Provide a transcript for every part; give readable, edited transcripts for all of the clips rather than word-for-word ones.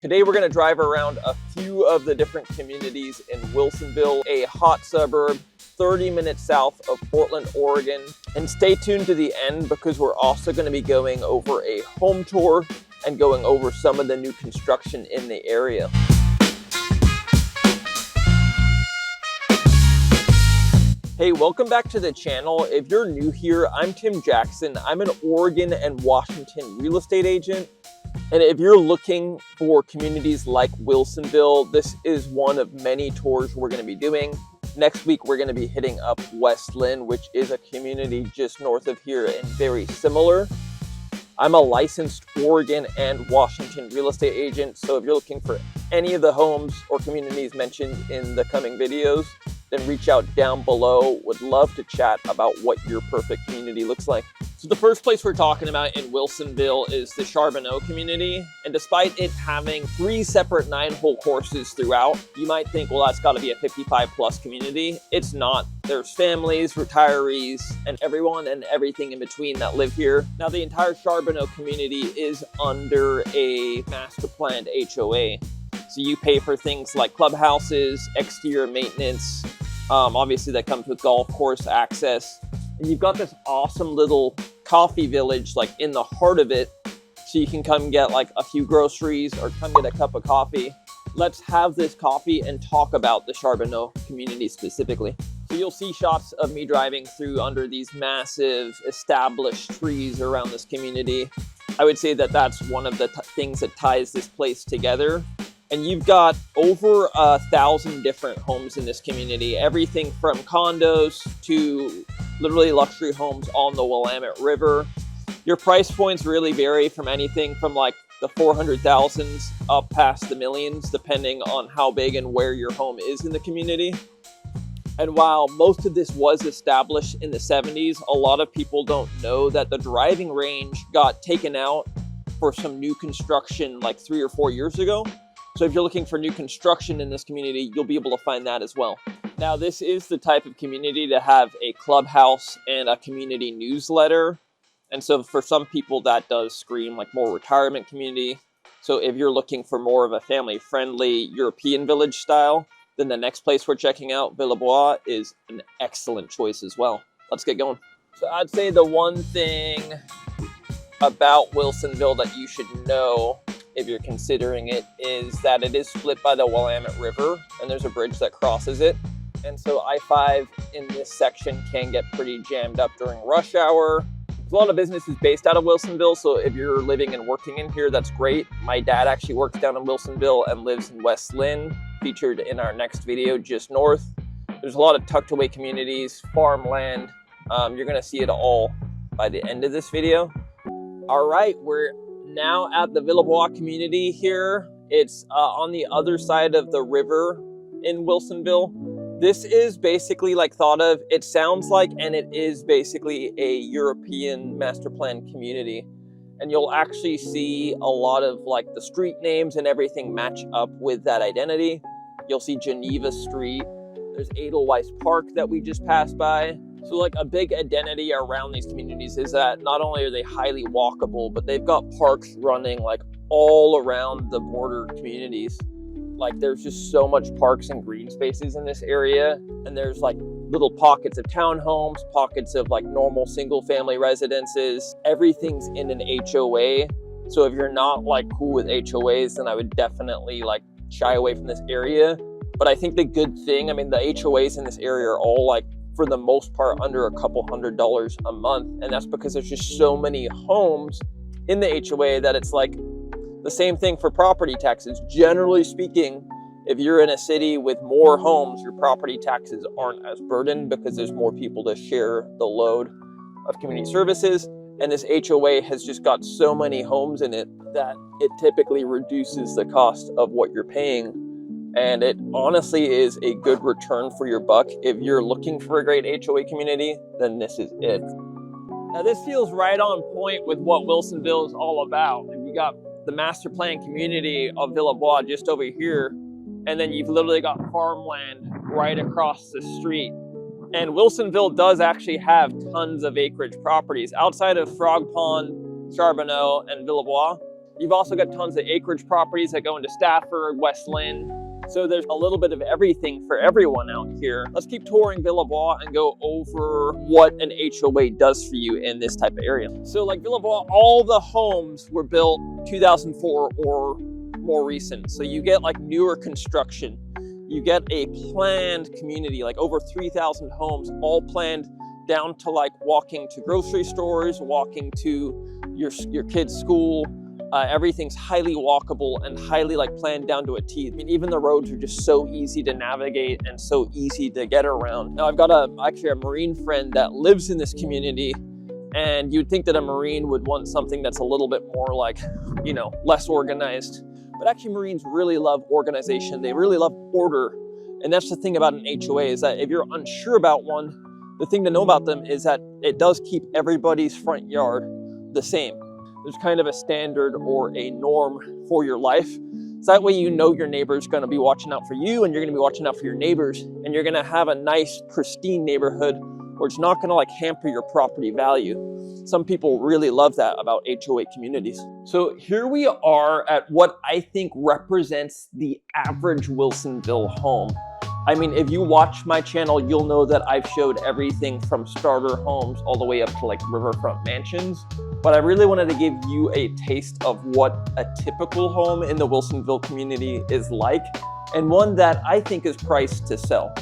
Today we're going to drive around a few of the different communities in Wilsonville, a hot suburb 30 minutes south of Portland, Oregon. And stay tuned to the end because we're also going to be going over a home tour and going over some of the new construction in the area. Hey, welcome back to the channel. If you're new here, I'm Tim Jackson. I'm an Oregon and Washington real estate agent. And if you're looking for communities like Wilsonville, this is one of many tours we're going to be doing. Next week, we're going to be hitting up West Linn, which is a community just north of here and very similar. I'm a licensed Oregon and Washington real estate agent. So if you're looking for any of the homes or communities mentioned in the coming videos, then reach out down below. Would love to chat about what your perfect community looks like. So the first place we're talking about in Wilsonville is the Charbonneau community. And despite it having 3 separate 9-hole courses throughout, you might think, well, that's got to be a 55+ community. It's not. There's families, retirees, and everyone and everything in between that live here. Now, the entire Charbonneau community is under a master planned HOA. So you pay for things like clubhouses, exterior maintenance. Obviously that comes with golf course access. And you've got this awesome little coffee village like in the heart of it. So you can come get like a few groceries or come get a cup of coffee. Let's have this coffee and talk about the Charbonneau community specifically. So you'll see shots of me driving through under these massive established trees around this community. I would say that that's one of the things that ties this place together. And you've got over 1,000 different homes in this community, everything from condos to literally luxury homes on the Willamette River. Your price points really vary from anything from like the 400,000s up past the millions, depending on how big and where your home is in the community. And while most of this was established in the 70s, a lot of people don't know that the driving range got taken out for some new construction like 3 or 4 years ago. So if you're looking for new construction in this community, you'll be able to find that as well. Now, this is the type of community to have a clubhouse and a community newsletter. And so for some people, that does scream like more retirement community. So if you're looking for more of a family-friendly European village style, then the next place we're checking out, Villebois, is an excellent choice as well. Let's get going. So I'd say the one thing about Wilsonville that you should know if you're considering it is that it is split by the Willamette River and there's a bridge that crosses it. And so I-5 in this section can get pretty jammed up during rush hour. There's a lot of businesses based out of Wilsonville, so if you're living and working in here, that's great. My dad actually works down in Wilsonville and lives in West Linn, featured in our next video just north. There's a lot of tucked away communities, farmland. You're gonna see it all by the end of this video. All right, we're now at the Villebois community here. It's on the other side of the river in Wilsonville. This is basically like thought of, it sounds like, and it is basically a European master plan community. And you'll actually see a lot of like the street names and everything match up with that identity. You'll see Geneva Street. There's Edelweiss Park that we just passed by. So like a big identity around these communities is that not only are they highly walkable, but they've got parks running like all around the border communities. Like there's just so much parks and green spaces in this area. And there's like little pockets of townhomes, pockets of like normal single family residences. Everything's in an HOA. So if you're not like cool with HOAs, then I would definitely like shy away from this area. But I think the good thing, I mean, the HOAs in this area are all like, for the most part, under a couple $100s a month. And that's because there's just so many homes in the HOA that it's like the same thing for property taxes. Generally speaking, if you're in a city with more homes, your property taxes aren't as burdened because there's more people to share the load of community services. And this HOA has just got so many homes in it that it typically reduces the cost of what you're paying. And it honestly is a good return for your buck. If you're looking for a great HOA community, then this is it. Now this feels right on point with what Wilsonville is all about. You got the master plan community of Villebois just over here, and then you've literally got farmland right across the street. And Wilsonville does actually have tons of acreage properties. Outside of Frog Pond, Charbonneau, and Villebois, You've also got tons of acreage properties that go into Stafford, West Lynn. So there's a little bit of everything for everyone out here. Let's keep touring Villebois and go over what an HOA does for you in this type of area. So like Villebois, all the homes were built 2004 or more recent. So you get like newer construction. You get a planned community, like over 3,000 homes, all planned down to like walking to grocery stores, walking to your kid's school. Everything's highly walkable and highly like planned down to a T. I mean, even the roads are just so easy to navigate and so easy to get around. Now I've got actually a Marine friend that lives in this community, and you'd think that a Marine would want something that's a little bit more like, you know, less organized. But actually Marines really love organization. They really love order. And that's the thing about an HOA, is that if you're unsure about one, the thing to know about them is that it does keep everybody's front yard the same. There's kind of a standard or a norm for your life. So that way you know your neighbor's gonna be watching out for you, and you're gonna be watching out for your neighbors, and you're gonna have a nice, pristine neighborhood where it's not gonna like hamper your property value. Some people really love that about HOA communities. So here we are at what I think represents the average Wilsonville home. I mean, if you watch my channel, you'll know that I've showed everything from starter homes all the way up to like riverfront mansions. But I really wanted to give you a taste of what a typical home in the Wilsonville community is like, and one that I think is priced to sell.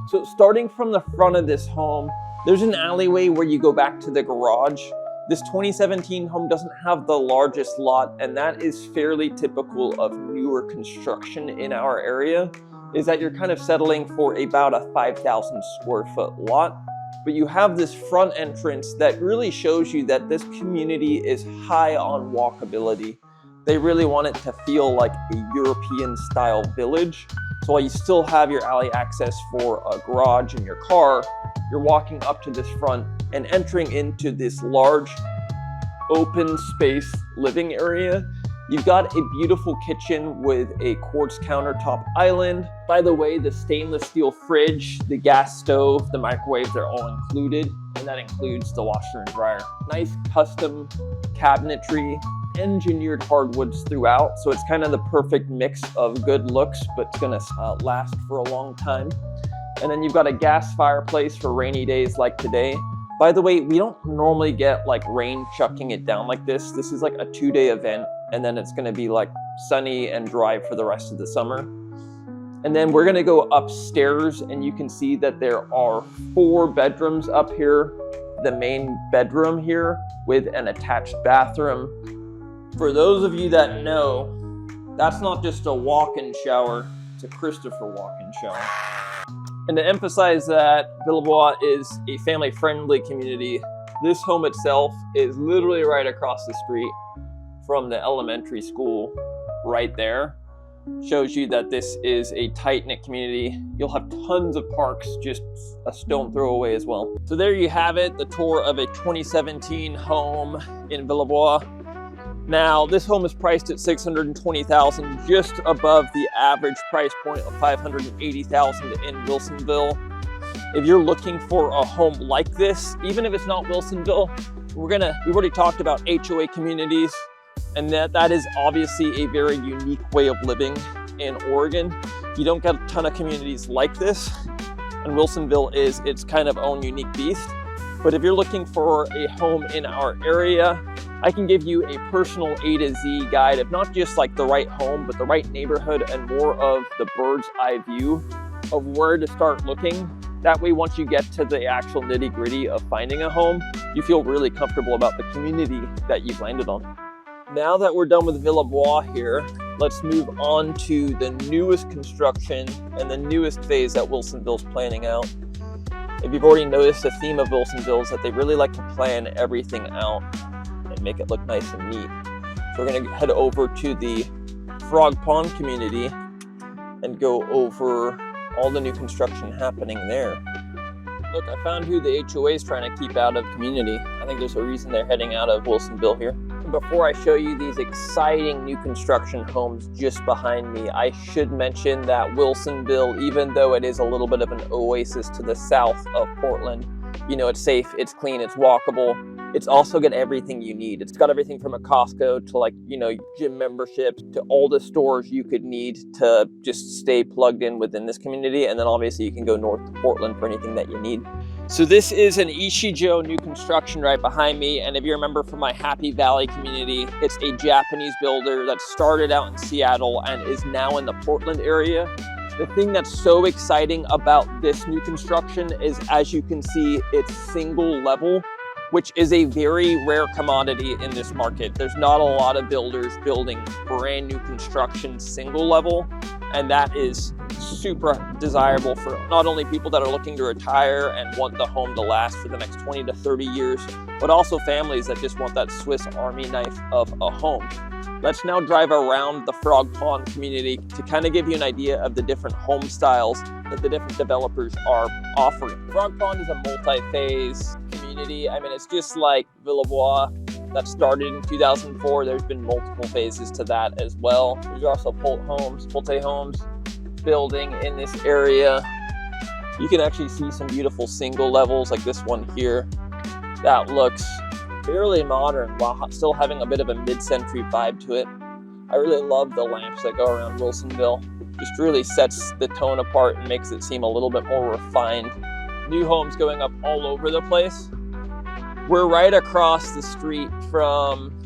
So starting from the front of this home, there's an alleyway where you go back to the garage. This 2017 home doesn't have the largest lot, and that is fairly typical of newer construction in our area, is that you're kind of settling for about a 5,000 square foot lot. But you have this front entrance that really shows you that this community is high on walkability. They really want it to feel like a European style village. So while you still have your alley access for a garage and your car, you're walking up to this front and entering into this large open space living area. You've got a beautiful kitchen with a quartz countertop island. By the way, the stainless steel fridge, the gas stove, the microwave, they're all included, and that includes the washer and dryer. Nice custom cabinetry, engineered hardwoods throughout, so it's kind of the perfect mix of good looks, but it's gonna last for a long time. And then you've got a gas fireplace for rainy days like today. By the way, we don't normally get like rain chucking it down like this. This is like a 2-day event, and then it's gonna be like sunny and dry for the rest of the summer. And then we're gonna go upstairs, and you can see that there are 4 bedrooms up here. The main bedroom here with an attached bathroom. For those of you that know, that's not just a walk-in shower, it's a Christopher walk-in shower. And to emphasize that Villebois is a family-friendly community, this home itself is literally right across the street from the elementary school right there. Shows you that this is a tight-knit community. You'll have tons of parks just a stone throw away as well. So there you have it, the tour of a 2017 home in Villebois. Now, this home is priced at $620,000, just above the average price point of $580,000 in Wilsonville. If you're looking for a home like this, even if it's not Wilsonville, we've already talked about HOA communities, and that is obviously a very unique way of living in Oregon. You don't get a ton of communities like this, and Wilsonville is its kind of own unique beast. But if you're looking for a home in our area, I can give you a personal A to Z guide of not just like the right home, but the right neighborhood and more of the bird's eye view of where to start looking. That way, once you get to the actual nitty gritty of finding a home, you feel really comfortable about the community that you've landed on. Now that we're done with Villebois here, let's move on to the newest construction and the newest phase that Wilsonville's planning out. If you've already noticed, the theme of Wilsonville is that they really like to plan everything out and make it look nice and neat. So we're gonna head over to the Frog Pond community and go over all the new construction happening there. Look, I found who the HOA is trying to keep out of community. I think there's a reason they're heading out of Wilsonville here. Before I show you these exciting new construction homes just behind me, I should mention that Wilsonville, even though it is a little bit of an oasis to the south of Portland, you know, it's safe, it's clean, it's walkable. It's also got everything you need. It's got everything from a Costco to, like, you know, gym memberships to all the stores you could need to just stay plugged in within this community. And then obviously you can go north to Portland for anything that you need. So this is an Ishijo new construction right behind me. And if you remember from my Happy Valley community, it's a Japanese builder that started out in Seattle and is now in the Portland area. The thing that's so exciting about this new construction is, as you can see, it's single level, which is a very rare commodity in this market. There's not a lot of builders building brand new construction single level, and that is super desirable for not only people that are looking to retire and want the home to last for the next 20 to 30 years, but also families that just want that Swiss Army knife of a home. Let's now drive around the Frog Pond community to kind of give you an idea of the different home styles that the different developers are offering. Frog Pond is a multi-phase community. I mean, it's just like Villebois that started in 2004. There's been multiple phases to that as well. There's also Pulte Homes building in this area. You can actually see some beautiful single levels like this one here that looks fairly modern while still having a bit of a mid-century vibe to it. I really love the lamps that go around Wilsonville. Just really sets the tone apart and makes it seem a little bit more refined. New homes going up all over the place. We're right across the street from,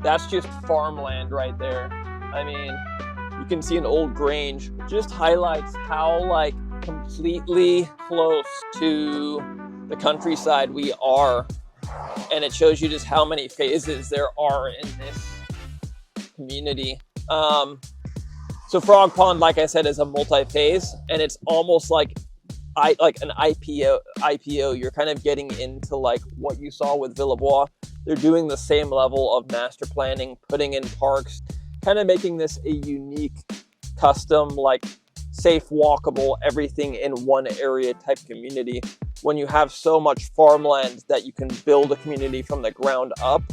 that's just farmland right there. I mean, you can see an old Grange. Just highlights how like completely close to the countryside we are. And it shows you just how many phases there are in this community. So Frog Pond, like I said, is a multi-phase, and it's almost like an IPO. You're kind of getting into like what you saw with Villebois. They're doing the same level of master planning, putting in parks, kind of making this a unique, custom, like safe, walkable, everything in one area type community. When you have so much farmland that you can build a community from the ground up,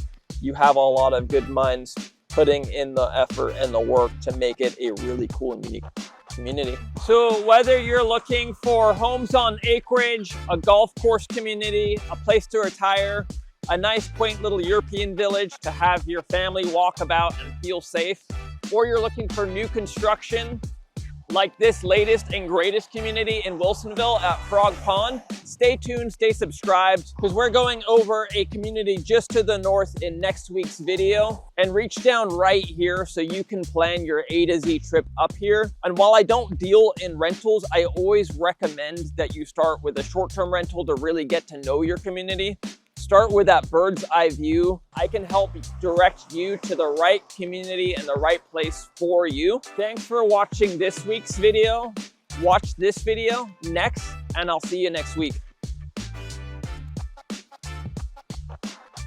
you have a lot of good minds putting in the effort and the work to make it a really cool and unique community. So whether you're looking for homes on acreage, a golf course community, a place to retire, a nice quaint little European village to have your family walk about and feel safe, or you're looking for new construction like this latest and greatest community in Wilsonville at Frog Pond, stay tuned, stay subscribed, because we're going over a community just to the north in next week's video. And reach down right here so you can plan your A to Z trip up here. And while I don't deal in rentals, I always recommend that you start with a short-term rental to really get to know your community. Start with that bird's eye view. I can help direct you to the right community and the right place for you. Thanks for watching this week's video. Watch this video next, and I'll see you next week.